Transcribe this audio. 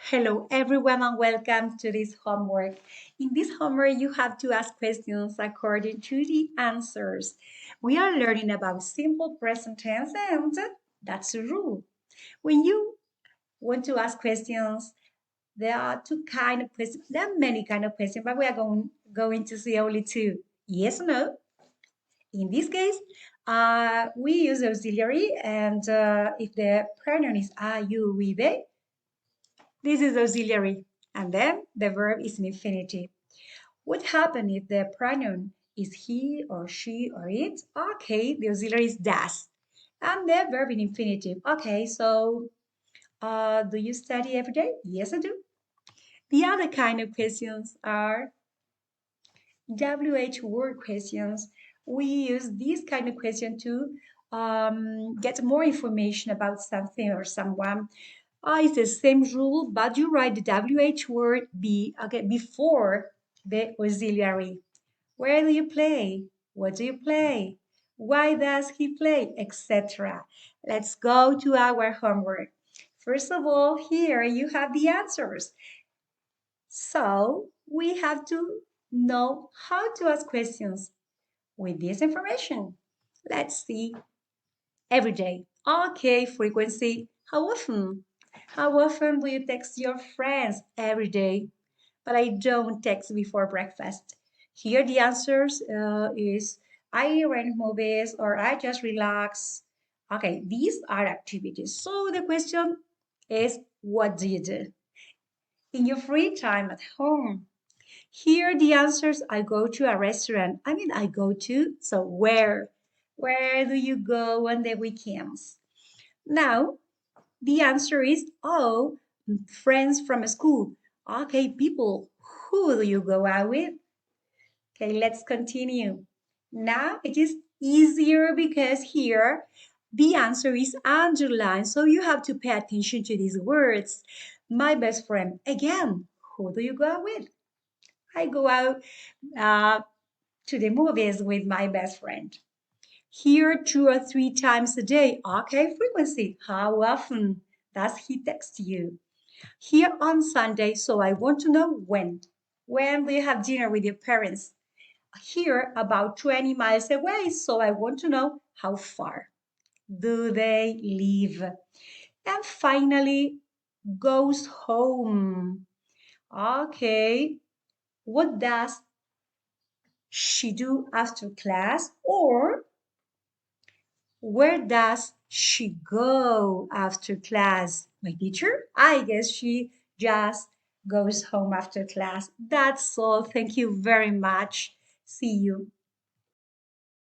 Hello, everyone, and welcome to this homework. In this homework, you have to ask questions according to the answers. We are learning about simple present tense, and that's the rule. When you want to ask questions, there are two kind of questions. There are many kind of questions, but we are going to see only two: yes or no. In this case, we use auxiliary, and if the pronoun is are, you, we, they, this is auxiliary, and then the verb is in infinitive. What happens if the pronoun is he or she or it? Okay, the auxiliary is das, and the verb in infinitive. Okay, so do you study every day? Yes, I do. The other kind of questions are WH word questions. We use this kind of question to get more information about something or someone. It's the same rule, but you write the WH word before the auxiliary. Where do you play? What do you play? Why does he play? Etc. Let's go to our homework. First of all, here you have the answers. So we have to know how to ask questions with this information. Let's see every day. Okay, frequency. How often? How often do you text your friends? Every day. But I don't text before breakfast. Here the answers is I rent movies or I just relax. Okay, these are activities. So the question is, what do you do in your free time at home? Here the answers, I go to a restaurant. I go to, so where? Where do you go on the weekends? Now, the answer is, oh, friends from school. Okay, people, who do you go out with? Okay, let's continue. Now it is easier because here the answer is underlined, so you have to pay attention to these words. My best friend. Again, who do you go out with? I go out uh, to the movies with my best friend. Here, 2 or 3 times a day. Okay, frequency. How often does he text you? Here on Sunday, so I want to know when. When do you have dinner with your parents? Here, about 20 miles away, so I want to know how far do they live. And finally, goes home. Okay, what does she do after class? Or where does she go after class? My teacher? I guess she just goes home after class. That's all. Thank you very much. See you.